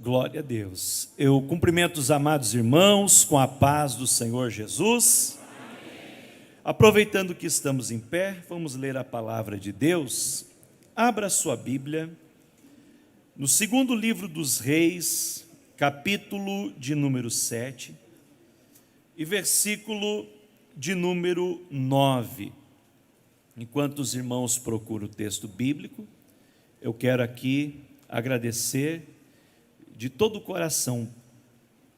Glória a Deus. Eu cumprimento os amados irmãos com a paz do Senhor Jesus. Aproveitando que estamos em pé, vamos ler a palavra de Deus. Abra sua Bíblia no segundo livro dos Reis, capítulo de número 7 e versículo de número 9. Enquanto os irmãos procuram o texto bíblico, eu quero aqui agradecer de todo o coração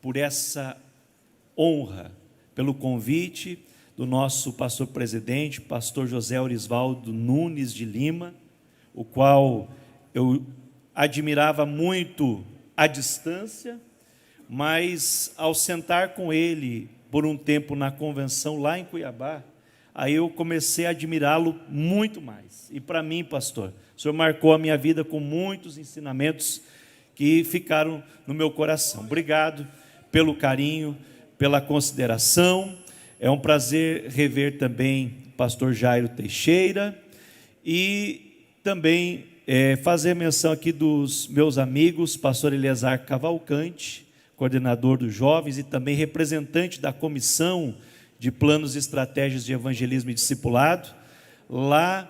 por essa honra, pelo convite do nosso pastor presidente, pastor José Orisvaldo Nunes de Lima, o qual eu admirava muito à distância, mas ao sentar com ele por um tempo na convenção lá em Cuiabá, aí eu comecei a admirá-lo muito mais. E para mim, pastor, o senhor marcou a minha vida com muitos ensinamentos que ficaram no meu coração. Obrigado pelo carinho, pela consideração. É um prazer rever também o pastor Jairo Teixeira e também fazer menção aqui dos meus amigos, pastor Eleazar Cavalcante, coordenador dos jovens e também representante da comissão de planos e estratégias de evangelismo e discipulado, lá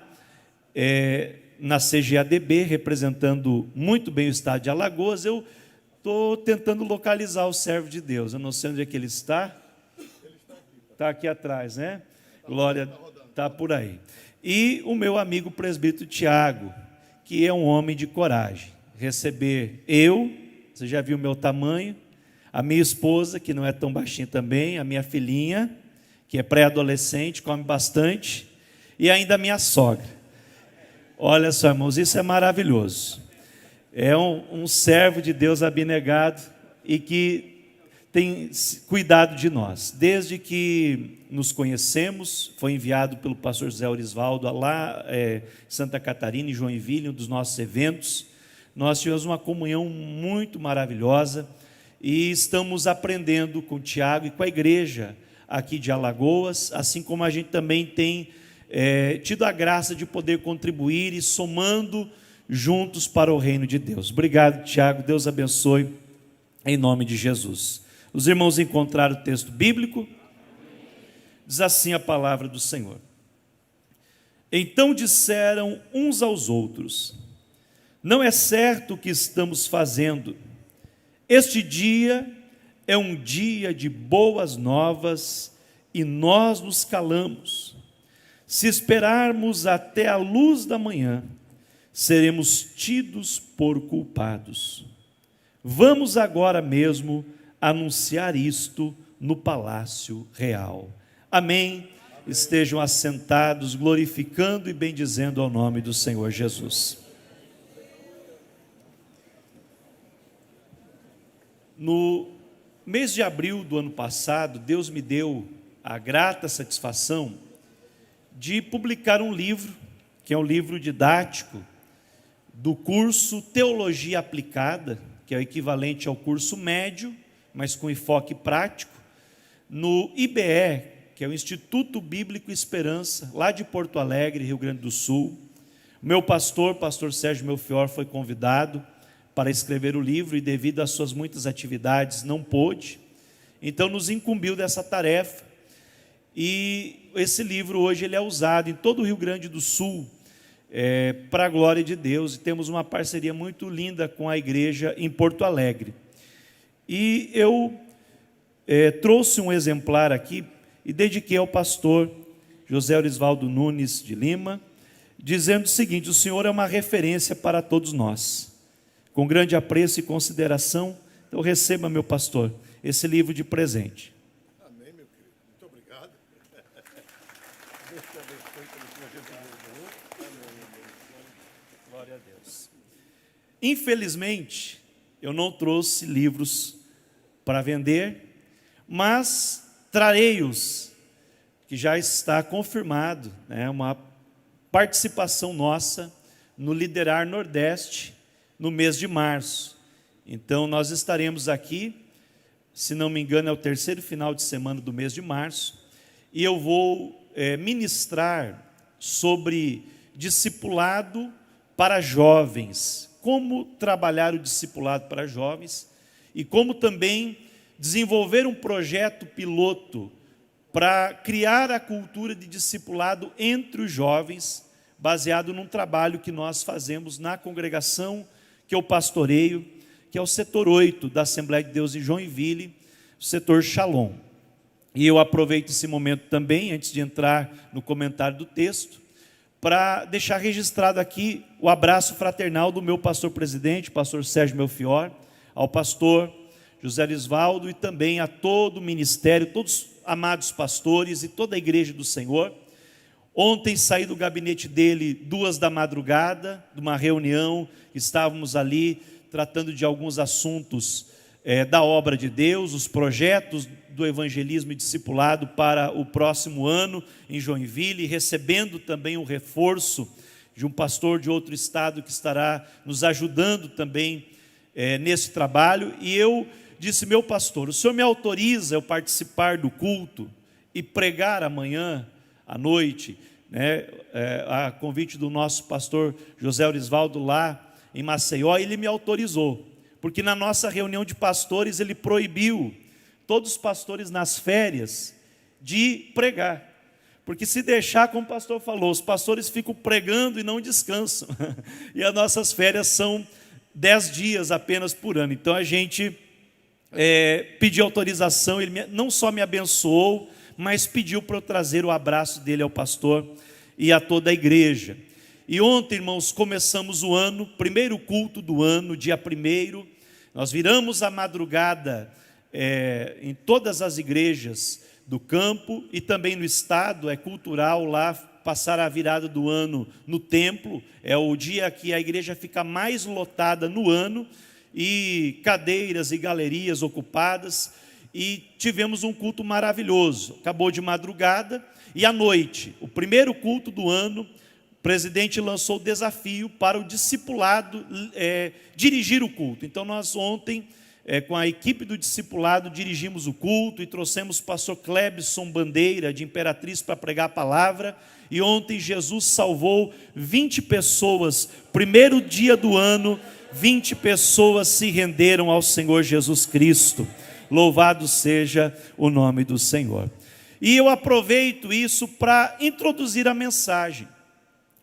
na CGADB, representando muito bem o estado de Alagoas. Eu estou tentando localizar o servo de Deus, eu não sei onde é que ele está. Está aqui atrás, né? Glória, está por aí. E o meu amigo presbítero Tiago, que é um homem de coragem. Receber você já viu o meu tamanho, a minha esposa, que não é tão baixinha também, a minha filhinha, que é pré-adolescente, come bastante, e ainda a minha sogra. Olha só, irmãos, isso é maravilhoso. É um servo de Deus abnegado e que tem cuidado de nós. Desde que nos conhecemos, foi enviado pelo pastor José Orisvaldo lá em Santa Catarina, em Joinville, um dos nossos eventos. Nós tivemos uma comunhão muito maravilhosa e estamos aprendendo com o Tiago e com a igreja aqui de Alagoas, assim como a gente também tem tido a graça de poder contribuir e somando juntos para o reino de Deus. Obrigado, Tiago, Deus abençoe em nome de Jesus. Os irmãos encontraram o texto bíblico? Diz assim a palavra do Senhor: então disseram uns aos outros: não é certo o que estamos fazendo. Este dia é um dia de boas novas e nós nos calamos. Se esperarmos até a luz da manhã, seremos tidos por culpados. Vamos agora mesmo anunciar isto no palácio real. Amém. Estejam assentados, glorificando e bendizendo ao nome do Senhor Jesus. No mês de abril do ano passado, Deus me deu a grata satisfação de publicar um livro, que é um livro didático do curso Teologia Aplicada, que é o equivalente ao curso médio, mas com enfoque prático, no IBE, que é o Instituto Bíblico Esperança, lá de Porto Alegre, Rio Grande do Sul. O meu pastor Sérgio Melfior, foi convidado para escrever o livro e devido às suas muitas atividades não pôde, então nos incumbiu dessa tarefa. E esse livro hoje ele é usado em todo o Rio Grande do Sul para a glória de Deus, e temos uma parceria muito linda com a igreja em Porto Alegre. E eu trouxe um exemplar aqui e dediquei ao pastor José Orisvaldo Nunes de Lima, dizendo o seguinte: o Senhor é uma referência para todos nós. Com grande apreço e consideração, então receba, meu pastor, esse livro de presente. Amém, meu querido. Muito obrigado. Deus te abençoe pelo Senhor Jesus. Glória a Deus. Infelizmente, eu não trouxe livros para vender, mas trarei-os, que já está confirmado, uma participação nossa no Liderar Nordeste, no mês de março. Então nós estaremos aqui, se não me engano é o terceiro final de semana do mês de março, e eu vou ministrar sobre discipulado para jovens, como trabalhar o discipulado para jovens e como também desenvolver um projeto piloto para criar a cultura de discipulado entre os jovens, baseado num trabalho que nós fazemos na congregação que eu pastoreio, que é o setor 8 da Assembleia de Deus em Joinville, o setor Shalom. E eu aproveito esse momento também, antes de entrar no comentário do texto, para deixar registrado aqui o abraço fraternal do meu pastor-presidente, pastor Sérgio Melfior, ao pastor José Lisvaldo e também a todo o ministério, todos os amados pastores e toda a igreja do Senhor. Ontem saí do gabinete dele 2 da madrugada, de uma reunião, estávamos ali tratando de alguns assuntos da obra de Deus, os projetos do evangelismo e discipulado para o próximo ano em Joinville, recebendo também o reforço de um pastor de outro estado que estará nos ajudando também nesse trabalho. E eu disse: meu pastor, o senhor me autoriza eu participar do culto e pregar amanhã à noite, a convite do nosso pastor José Orisvaldo lá em Maceió? Ele me autorizou, porque na nossa reunião de pastores ele proibiu todos os pastores nas férias de pregar, porque se deixar, como o pastor falou, os pastores ficam pregando e não descansam, e as nossas férias são 10 dias apenas por ano. Então a gente pediu autorização, ele não só me abençoou, mas pediu para eu trazer o abraço dele ao pastor e a toda a igreja. E ontem, irmãos, começamos o ano, primeiro culto do ano, dia 1º, nós viramos a madrugada em todas as igrejas do campo e também no estado, é cultural lá passar a virada do ano no templo, é o dia que a igreja fica mais lotada no ano, e cadeiras e galerias ocupadas, e tivemos um culto maravilhoso. Acabou de madrugada, e à noite, o primeiro culto do ano, o presidente lançou o desafio para o discipulado dirigir o culto. Então nós ontem, com a equipe do discipulado, dirigimos o culto e trouxemos o pastor Clebson Bandeira de Imperatriz para pregar a palavra. E ontem Jesus salvou 20 pessoas, primeiro dia do ano, 20 pessoas se renderam ao Senhor Jesus Cristo. Louvado seja o nome do Senhor. E eu aproveito isso para introduzir a mensagem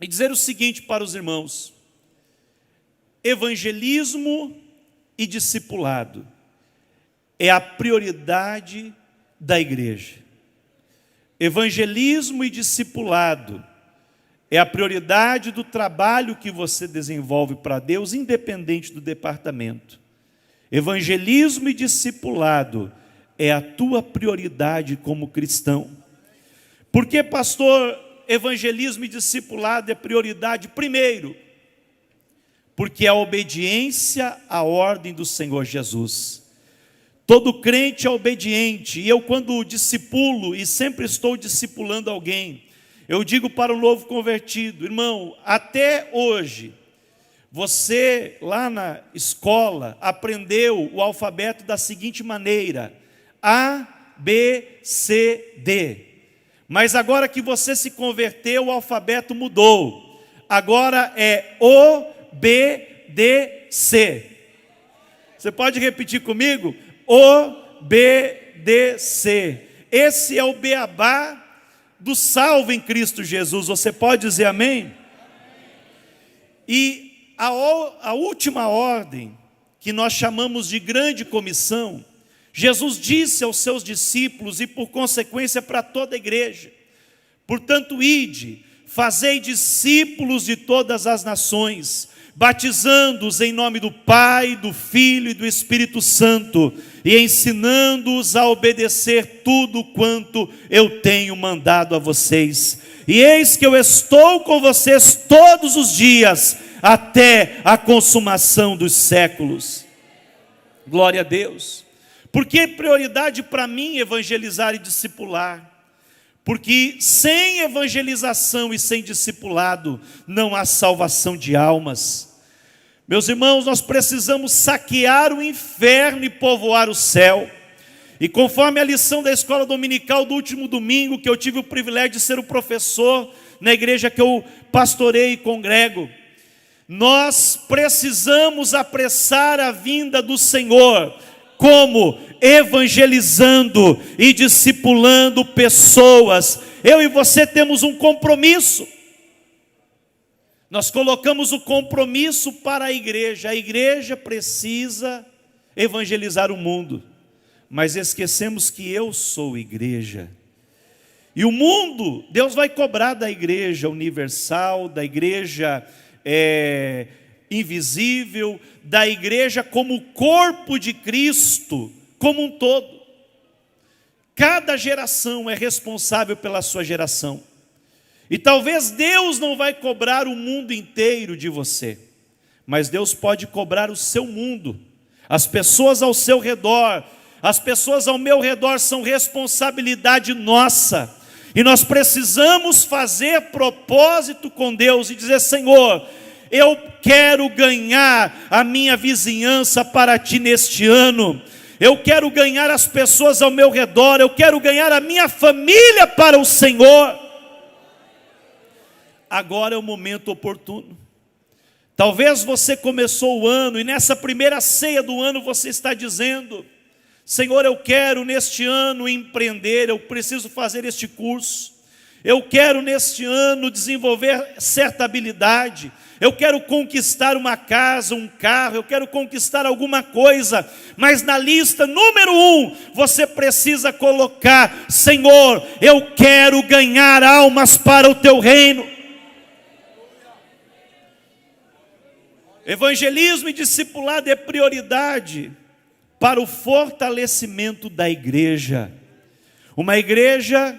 e dizer o seguinte para os irmãos: evangelismo e discipulado é a prioridade da igreja. Evangelismo e discipulado é a prioridade do trabalho que você desenvolve para Deus, independente do departamento. Evangelismo e discipulado é a tua prioridade como cristão. Por que, pastor, evangelismo e discipulado é prioridade? Primeiro, porque a obediência à ordem do Senhor Jesus. Todo crente é obediente, e eu, quando discipulo, e sempre estou discipulando alguém, eu digo para o novo convertido: irmão, até hoje, você lá na escola aprendeu o alfabeto da seguinte maneira: A, B, C, D. Mas agora que você se converteu, o alfabeto mudou. Agora é O, B, D, C. Você pode repetir comigo? O, B, D, C. Esse é o beabá do salvo em Cristo Jesus. Você pode dizer amém? E a última ordem, que nós chamamos de grande comissão, Jesus disse aos seus discípulos e por consequência para toda a igreja: portanto, ide, fazei discípulos de todas as nações, batizando-os em nome do Pai, do Filho e do Espírito Santo, e ensinando-os a obedecer tudo quanto eu tenho mandado a vocês. E eis que eu estou com vocês todos os dias, até a consumação dos séculos. Glória a Deus. Por que prioridade para mim evangelizar e discipular? Porque sem evangelização e sem discipulado não há salvação de almas. Meus irmãos, nós precisamos saquear o inferno e povoar o céu. E conforme a lição da escola dominical do último domingo, que eu tive o privilégio de ser o professor na igreja que eu pastorei e congrego, Nós precisamos apressar a vinda do Senhor. Como? Evangelizando e discipulando pessoas. Eu e você temos um compromisso. Nós colocamos o compromisso para a igreja precisa evangelizar o mundo, mas esquecemos que eu sou igreja. E o mundo, Deus vai cobrar da igreja universal, da igreja invisível, da igreja como corpo de Cristo, como um todo. Cada geração é responsável pela sua geração. E talvez Deus não vai cobrar o mundo inteiro de você, mas Deus pode cobrar o seu mundo. As pessoas ao seu redor, as pessoas ao meu redor são responsabilidade nossa. E nós precisamos fazer propósito com Deus e dizer: Senhor, eu quero ganhar a minha vizinhança para Ti neste ano. Eu quero ganhar as pessoas ao meu redor, eu quero ganhar a minha família para o Senhor. Agora é o momento oportuno. Talvez você começou o ano e nessa primeira ceia do ano você está dizendo: Senhor, eu quero neste ano empreender, eu preciso fazer este curso. Eu quero neste ano desenvolver certa habilidade. Eu quero conquistar uma casa, um carro, eu quero conquistar alguma coisa. Mas na lista número 1, você precisa colocar: Senhor, eu quero ganhar almas para o Teu reino. Evangelismo e discipulado é prioridade para o fortalecimento da igreja. Uma igreja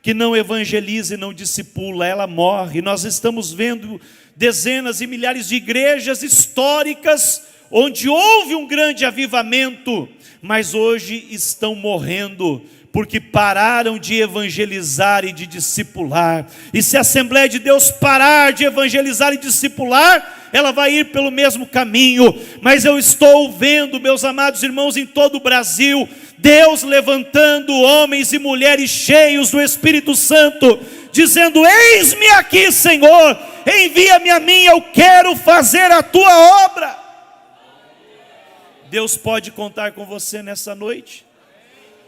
que não evangeliza e não discipula, ela morre. Nós estamos vendo dezenas e milhares de igrejas históricas onde houve um grande avivamento, mas hoje estão morrendo porque pararam de evangelizar e de discipular. E se a Assembleia de Deus parar de evangelizar e discipular, ela vai ir pelo mesmo caminho. Mas eu estou vendo, meus amados irmãos, em todo o Brasil, Deus levantando homens e mulheres cheios do Espírito Santo, dizendo: eis-me aqui, Senhor, envia-me a mim, eu quero fazer a tua obra. Deus pode contar com você nessa noite.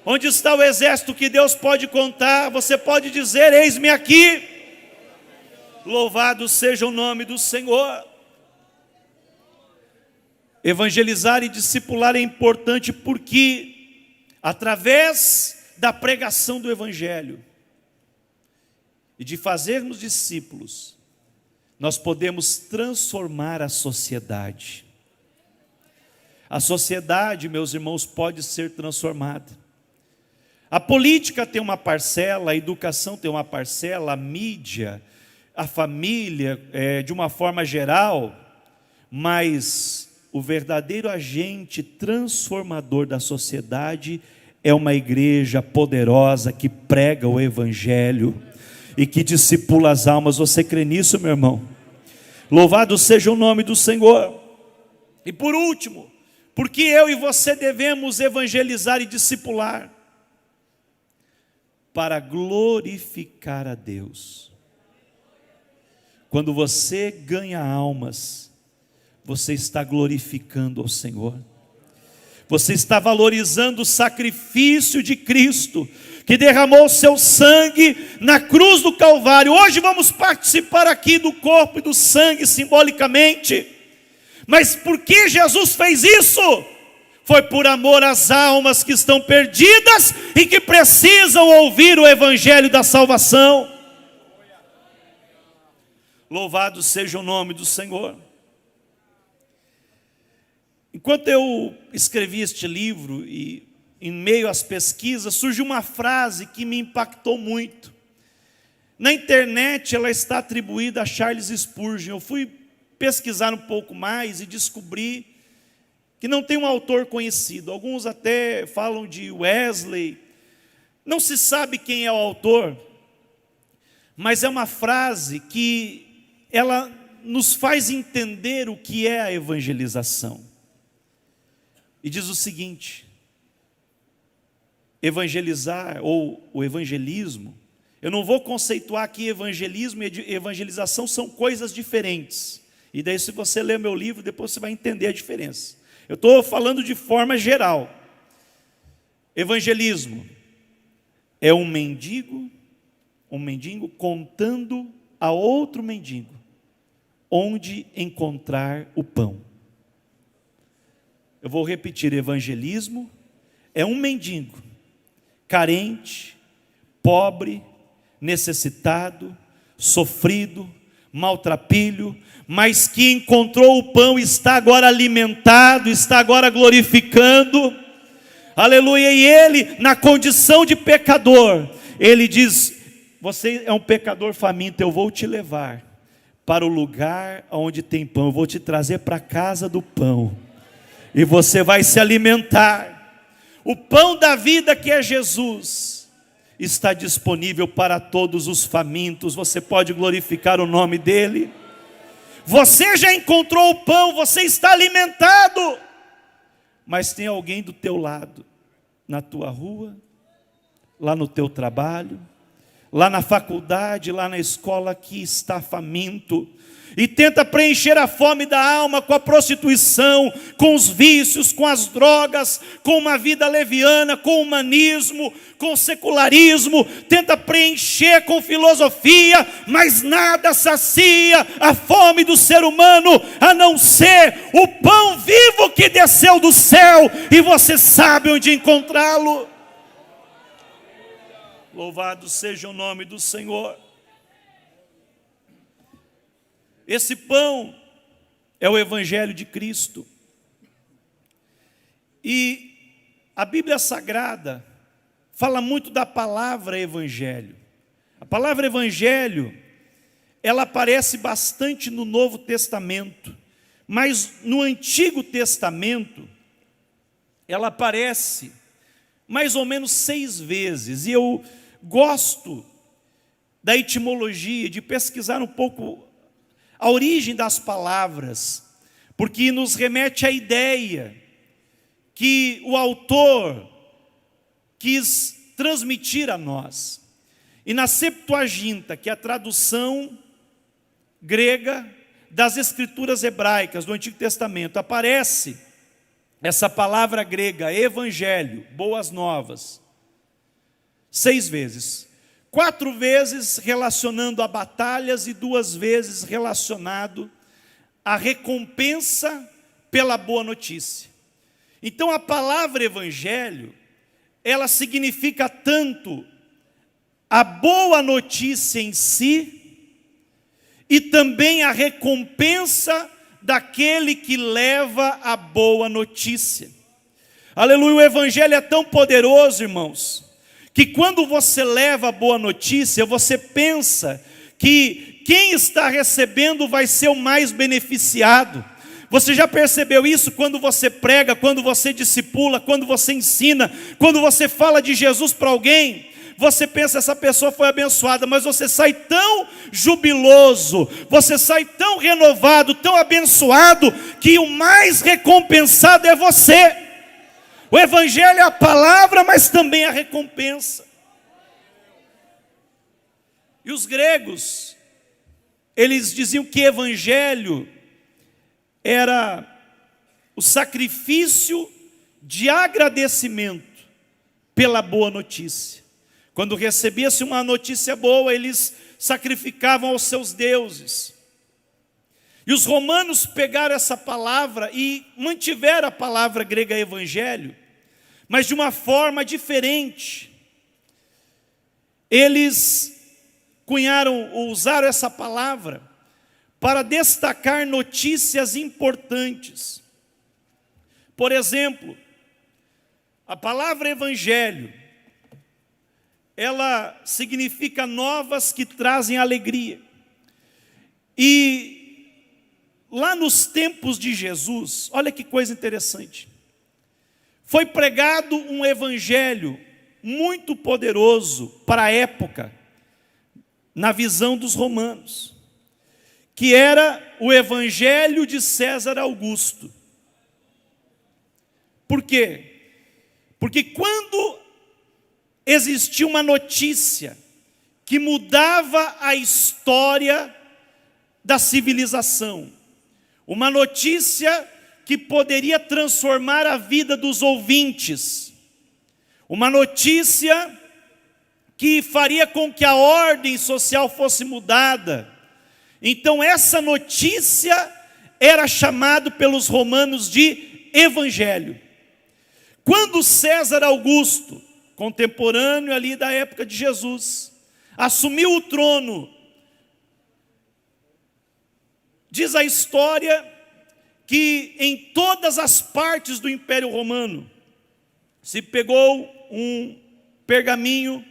Onde está o exército que Deus pode contar? Você pode dizer: eis-me aqui. Louvado seja o nome do Senhor. Evangelizar e discipular é importante porque, através da pregação do Evangelho e de fazermos discípulos, nós podemos transformar a sociedade. A sociedade, meus irmãos, pode ser transformada. A política tem uma parcela, a educação tem uma parcela, a mídia, a família, de uma forma geral, mas o verdadeiro agente transformador da sociedade é uma igreja poderosa que prega o Evangelho e que discipula as almas. Você crê nisso, meu irmão? Louvado seja o nome do Senhor. E por último, porque eu e você devemos evangelizar e discipular? Para glorificar a Deus. Quando você ganha almas, você está glorificando ao Senhor. Você está valorizando o sacrifício de Cristo, que derramou o seu sangue na cruz do Calvário. Hoje vamos participar aqui do corpo e do sangue simbolicamente. Mas por que Jesus fez isso? Foi por amor às almas que estão perdidas e que precisam ouvir o Evangelho da salvação. Louvado seja o nome do Senhor. Enquanto eu escrevi este livro e em meio às pesquisas, surgiu uma frase que me impactou muito. Na internet ela está atribuída a Charles Spurgeon. Eu fui pesquisar um pouco mais e descobri que não tem um autor conhecido. Alguns até falam de Wesley. Não se sabe quem é o autor, mas é uma frase que ela nos faz entender o que é a evangelização. E diz o seguinte: evangelizar ou o evangelismo, eu não vou conceituar que evangelismo e evangelização são coisas diferentes. E daí, se você ler meu livro, depois você vai entender a diferença. Eu estou falando de forma geral. Evangelismo é um mendigo contando a outro mendigo onde encontrar o pão. Eu vou repetir: evangelismo é um mendigo carente, pobre, necessitado, sofrido, maltrapilho, mas que encontrou o pão e está agora alimentado, está agora glorificando, aleluia. E ele, na condição de pecador, ele diz: você é um pecador faminto, eu vou te levar para o lugar onde tem pão, eu vou te trazer para a casa do pão, e você vai se alimentar. O pão da vida, que é Jesus, está disponível para todos os famintos. Você pode glorificar o nome dele. Você já encontrou o pão, você está alimentado, mas tem alguém do teu lado, na tua rua, lá no teu trabalho, lá na faculdade, lá na escola, que está faminto e tenta preencher a fome da alma com a prostituição, com os vícios, com as drogas, com uma vida leviana, com o humanismo, com o secularismo, tenta preencher com filosofia, mas nada sacia a fome do ser humano, a não ser o pão vivo que desceu do céu, e você sabe onde encontrá-lo. Louvado seja o nome do Senhor. Esse pão é o Evangelho de Cristo. E a Bíblia Sagrada fala muito da palavra Evangelho. A palavra Evangelho, ela aparece bastante no Novo Testamento, mas no Antigo Testamento, ela aparece mais ou menos 6 vezes. E eu gosto da etimologia, de pesquisar um pouco a origem das palavras, porque nos remete à ideia que o autor quis transmitir a nós. E na Septuaginta, que é a tradução grega das escrituras hebraicas do Antigo Testamento, aparece essa palavra grega, evangelho, boas novas, 6 vezes. 4 vezes relacionando a batalhas e 2 vezes relacionado à recompensa pela boa notícia. Então a palavra evangelho, ela significa tanto a boa notícia em si, e também a recompensa daquele que leva a boa notícia. Aleluia, o evangelho é tão poderoso, irmãos, que quando você leva a boa notícia, você pensa que quem está recebendo vai ser o mais beneficiado. Você já percebeu isso quando você prega, quando você discipula, quando você ensina, quando você fala de Jesus para alguém? Você pensa, essa pessoa foi abençoada, mas você sai tão jubiloso, você sai tão renovado, tão abençoado, que o mais recompensado é você. O evangelho é a palavra, mas também a recompensa. E os gregos, eles diziam que evangelho era o sacrifício de agradecimento pela boa notícia. Quando recebia-se uma notícia boa, eles sacrificavam aos seus deuses. E os romanos pegaram essa palavra e mantiveram a palavra grega evangelho, mas de uma forma diferente. Eles usaram essa palavra para destacar notícias importantes. Por exemplo, a palavra evangelho, ela significa novas que trazem alegria. E lá nos tempos de Jesus, olha que coisa interessante, foi pregado um evangelho muito poderoso para a época, na visão dos romanos, que era o evangelho de César Augusto. Por quê? Porque quando existia uma notícia que mudava a história da civilização, uma notícia que poderia transformar a vida dos ouvintes, uma notícia que faria com que a ordem social fosse mudada. Então essa notícia era chamada pelos romanos de evangelho. Quando César Augusto, contemporâneo ali da época de Jesus, assumiu o trono, diz a história que em todas as partes do Império Romano se pegou um pergaminho,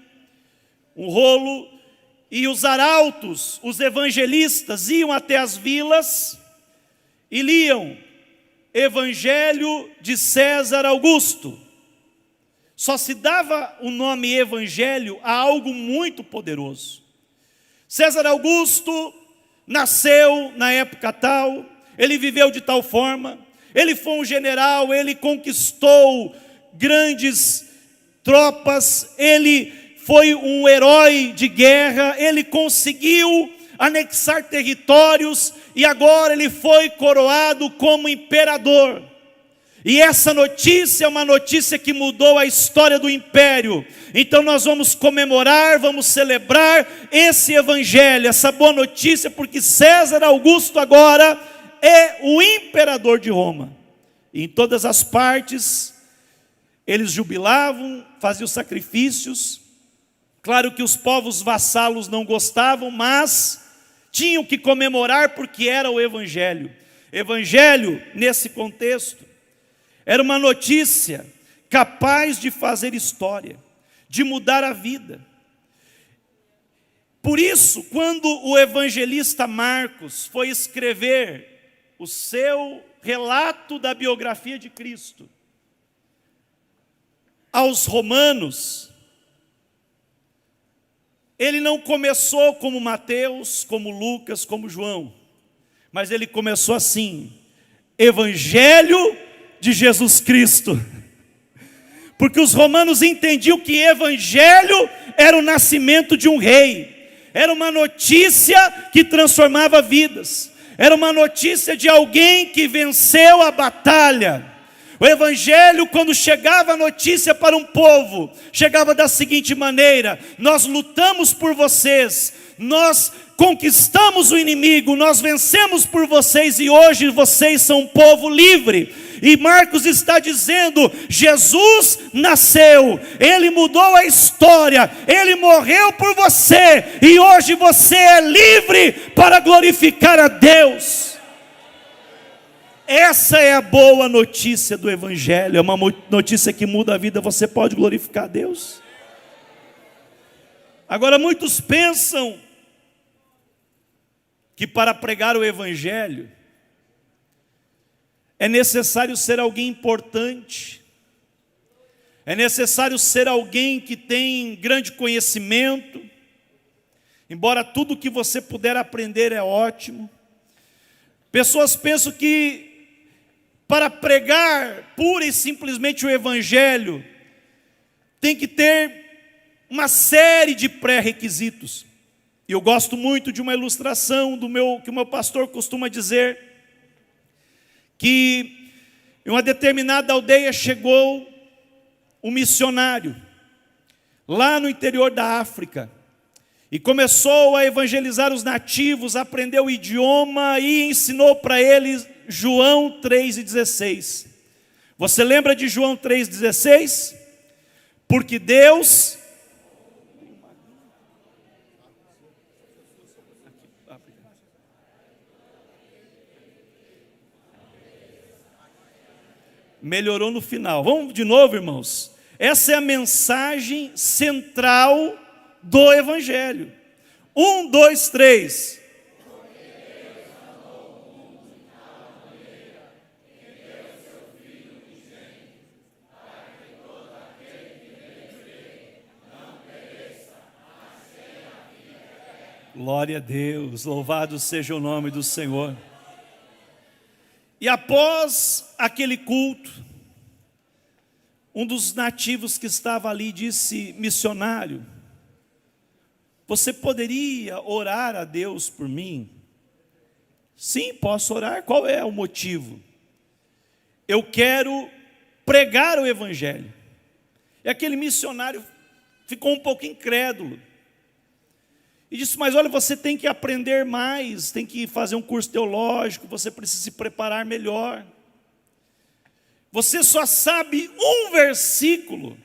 um rolo, e os arautos, os evangelistas, iam até as vilas e liam Evangelho de César Augusto. Só se dava o nome evangelho a algo muito poderoso. César Augusto nasceu na época tal, ele viveu de tal forma, ele foi um general, ele conquistou grandes tropas, ele foi um herói de guerra, ele conseguiu anexar territórios e agora ele foi coroado como imperador. E essa notícia é uma notícia que mudou a história do império. Então nós vamos comemorar, vamos celebrar esse evangelho, essa boa notícia, porque César Augusto agora é o imperador de Roma. E em todas as partes eles jubilavam, faziam sacrifícios. Claro que os povos vassalos não gostavam, mas tinham que comemorar porque era o evangelho. Evangelho, nesse contexto, era uma notícia capaz de fazer história, de mudar a vida. Por isso, quando o evangelista Marcos foi escrever o seu relato da biografia de Cristo aos romanos, ele não começou como Mateus, como Lucas, como João, mas ele começou assim: Evangelho de Jesus Cristo. Porque os romanos entendiam que evangelho era o nascimento de um rei, era uma notícia que transformava vidas, era uma notícia de alguém que venceu a batalha. O evangelho, quando chegava a notícia para um povo, chegava da seguinte maneira: nós lutamos por vocês, nós conquistamos o inimigo, nós vencemos por vocês e hoje vocês são um povo livre. E Marcos está dizendo: Jesus nasceu, Ele mudou a história, Ele morreu por você e hoje você é livre para glorificar a Deus. Essa é a boa notícia do evangelho, é uma notícia que muda a vida. Você pode glorificar a Deus. Agora muitos pensam que para pregar o evangelho é necessário ser alguém importante, é necessário ser alguém que tem grande conhecimento, embora tudo que você puder aprender é ótimo. Pessoas pensam que para pregar pura e simplesmente o evangelho tem que ter uma série de pré-requisitos. E eu gosto muito de uma ilustração que o meu pastor costuma dizer, que em uma determinada aldeia chegou um missionário, lá no interior da África, e começou a evangelizar os nativos, aprendeu o idioma e ensinou para eles João 3,16. Você lembra de João 3,16? Porque Deus melhorou no final. Vamos de novo, irmãos. Essa é a mensagem central do evangelho. 1, 2, 3. Glória a Deus, louvado seja o nome do Senhor. E após aquele culto, um dos nativos que estava ali disse: missionário, você poderia orar a Deus por mim? Sim, posso orar. Qual é o motivo? Eu quero pregar o evangelho. E aquele missionário ficou um pouco incrédulo. E disse, mas olha, você tem que aprender mais, tem que fazer um curso teológico, você precisa se preparar melhor. Você só sabe um versículo.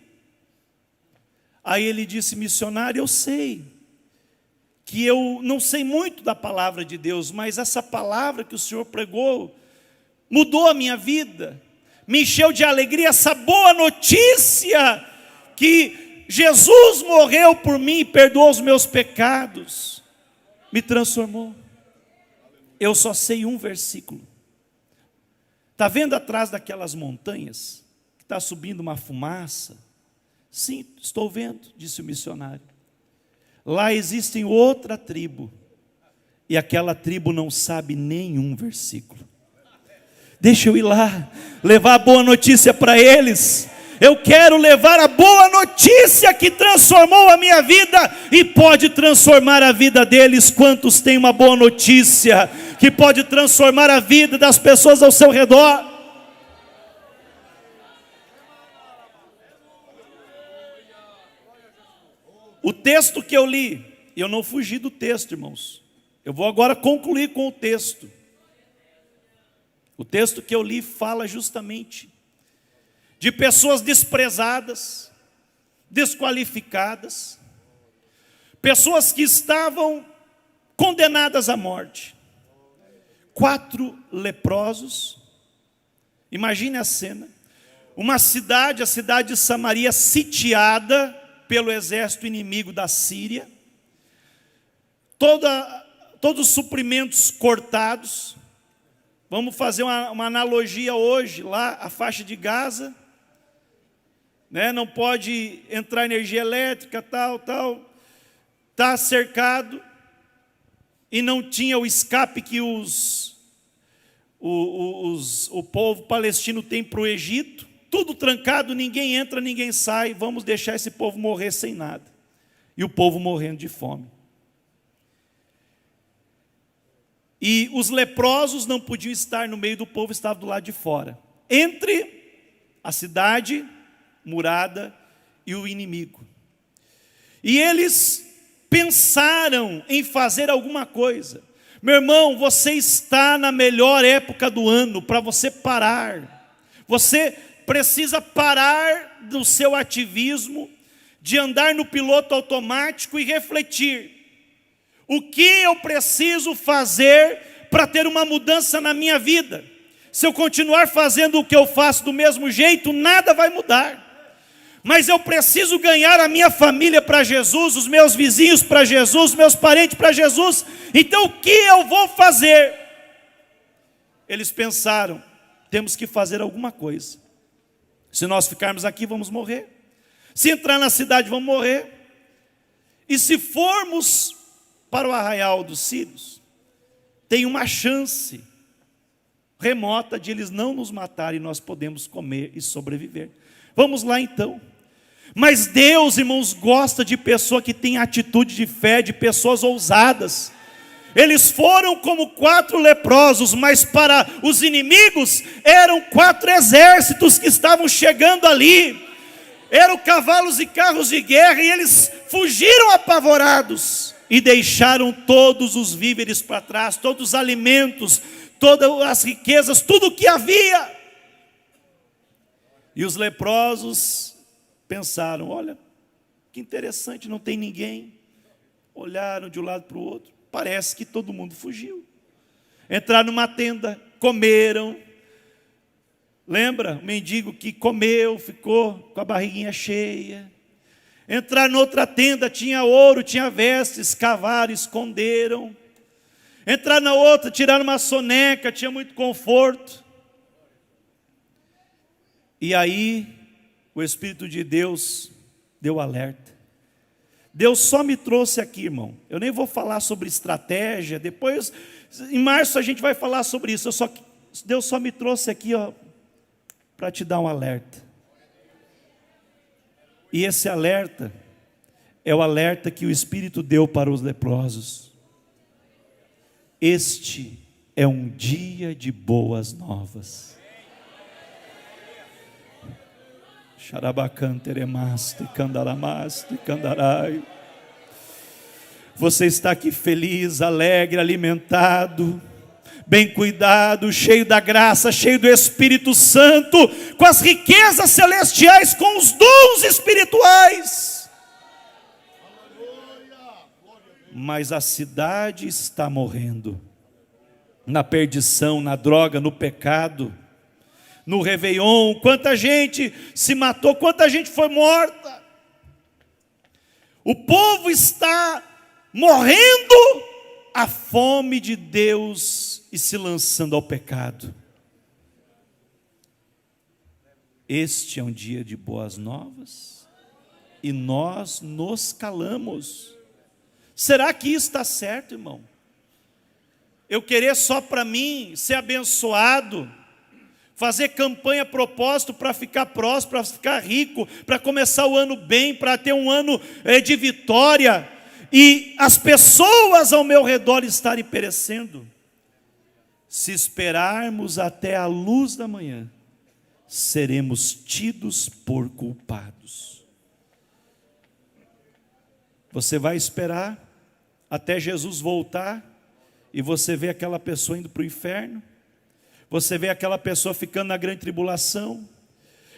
Aí ele disse, missionário, eu sei que eu não sei muito da palavra de Deus, mas essa palavra que o Senhor pregou mudou a minha vida, me encheu de alegria, essa boa notícia que Jesus morreu por mim e perdoou os meus pecados, me transformou. Eu só sei um versículo. Está vendo atrás daquelas montanhas, que está subindo uma fumaça? Sim, estou vendo, disse o missionário. Lá existe outra tribo, e aquela tribo não sabe nenhum versículo. Deixa eu ir lá, levar a boa notícia para eles. Eu quero levar a boa notícia que transformou a minha vida e pode transformar a vida deles. Quantos têm uma boa notícia que pode transformar a vida das pessoas ao seu redor? O texto que eu li, eu não fugi do texto, irmãos. Eu vou agora concluir com o texto. O texto que eu li fala justamente de pessoas desprezadas, desqualificadas, pessoas que estavam condenadas à morte. 4 leprosos, imagine a cena, uma cidade, a cidade de Samaria, sitiada pelo exército inimigo da Síria, todos os suprimentos cortados. Vamos fazer uma analogia hoje, lá a faixa de Gaza, né? Não pode entrar energia elétrica, tal, está cercado, e não tinha o escape que o povo palestino tem para o Egito, tudo trancado, ninguém entra, ninguém sai, vamos deixar esse povo morrer sem nada. E o povo morrendo de fome. E os leprosos não podiam estar no meio do povo, estavam do lado de fora, entre a cidade murada e o inimigo. E eles pensaram em fazer alguma coisa. Meu irmão, você está na melhor época do ano para você parar. Você precisa parar do seu ativismo, de andar no piloto automático e refletir. O que eu preciso fazer para ter uma mudança na minha vida? Se eu continuar fazendo o que eu faço do mesmo jeito, nada vai mudar. Mas eu preciso ganhar a minha família para Jesus, os meus vizinhos para Jesus, os meus parentes para Jesus. Então o que eu vou fazer? Eles pensaram, temos que fazer alguma coisa. Se nós ficarmos aqui, vamos morrer. Se entrar na cidade, vamos morrer. E se formos para o arraial dos Sírios, tem uma chance remota de eles não nos matarem e nós podemos comer e sobreviver. Vamos lá então. Mas Deus, irmãos, gosta de pessoa que tem atitude de fé, de pessoas ousadas. Eles foram como 4 leprosos, mas para os inimigos eram 4 exércitos que estavam chegando ali. Eram cavalos e carros de guerra, e eles fugiram apavorados e deixaram todos os víveres para trás, todos os alimentos, todas as riquezas, tudo o que havia. E os leprosos pensaram, olha, que interessante, não tem ninguém. Olharam de um lado para o outro. Parece que todo mundo fugiu. Entraram numa tenda, comeram. Lembra? O mendigo que comeu, ficou com a barriguinha cheia. Entraram noutra tenda, tinha ouro, tinha vestes, cavaram, esconderam. Entraram na outra, tiraram uma soneca, tinha muito conforto. E aí, o Espírito de Deus deu alerta. Deus só me trouxe aqui, irmão. Eu nem vou falar sobre estratégia. Depois, em março, a gente vai falar sobre isso. Deus só me trouxe aqui, para te dar um alerta. E esse alerta é o alerta que o Espírito deu para os leprosos. Este é um dia de boas novas. Xarabacanteremaste, candaramaste, candarai. Você está aqui feliz, alegre, alimentado, bem cuidado, cheio da graça, cheio do Espírito Santo, com as riquezas celestiais, com os dons espirituais. Mas a cidade está morrendo, na perdição, na droga, no pecado, no Réveillon. Quanta gente se matou, quanta gente foi morta. O povo está morrendo à fome de Deus e se lançando ao pecado. Este é um dia de boas novas e nós nos calamos. Será que isso está certo, irmão? Eu querer só para mim ser abençoado, fazer campanha propósito para ficar próspero, para ficar rico, para começar o ano bem, para ter um ano de vitória, e as pessoas ao meu redor estarem perecendo? Se esperarmos até a luz da manhã, seremos tidos por culpados. Você vai esperar até Jesus voltar e você vê aquela pessoa indo para o inferno? Você vê aquela pessoa ficando na grande tribulação?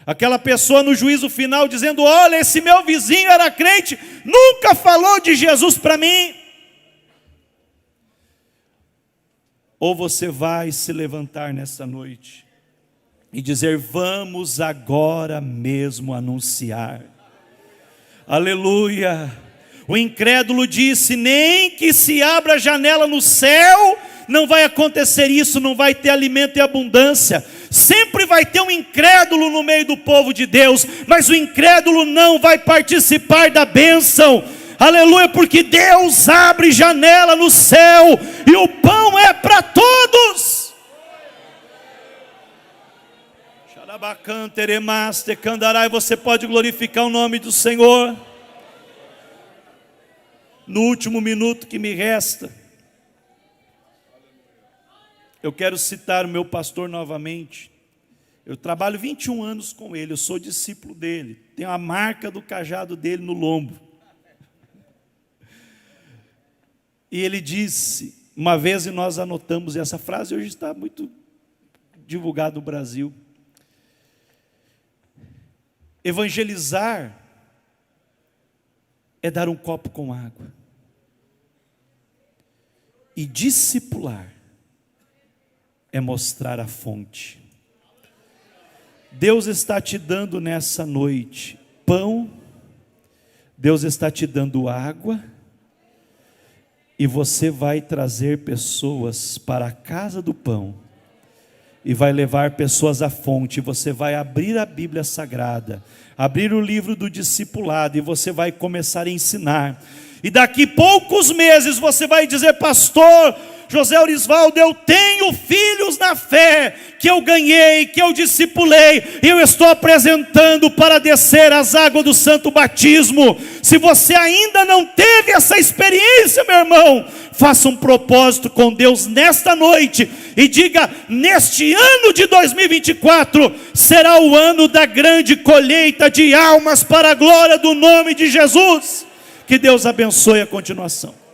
Aquela pessoa no juízo final dizendo: olha, esse meu vizinho era crente, nunca falou de Jesus para mim. Ou você vai se levantar nessa noite e dizer: vamos agora mesmo anunciar. Aleluia. O incrédulo disse: nem que se abra a janela no céu, não vai acontecer isso, não vai ter alimento e abundância. Sempre vai ter um incrédulo no meio do povo de Deus, mas o incrédulo não vai participar da bênção. Aleluia, porque Deus abre janela no céu e o pão é para todos. Xarabacanteremaste, candarai. Você pode glorificar o nome do Senhor. No último minuto que me resta, eu quero citar o meu pastor novamente. Eu trabalho 21 anos com ele, eu sou discípulo dele, tenho a marca do cajado dele no lombo. E ele disse, uma vez, e nós anotamos essa frase, hoje está muito divulgada no Brasil: evangelizar é dar um copo com água, e discipular é mostrar a fonte. Deus está te dando nessa noite pão, Deus está te dando água, e você vai trazer pessoas para a casa do pão, e vai levar pessoas à fonte. Você vai abrir a Bíblia Sagrada, abrir o livro do discipulado, e você vai começar a ensinar. E daqui poucos meses você vai dizer: pastor José Orisvaldo, eu tenho filhos na fé, que eu ganhei, que eu discipulei, e eu estou apresentando para descer as águas do santo batismo. Se você ainda não teve essa experiência, meu irmão, faça um propósito com Deus nesta noite, e diga: neste ano de 2024, será o ano da grande colheita de almas para a glória do nome de Jesus. Que Deus abençoe a continuação.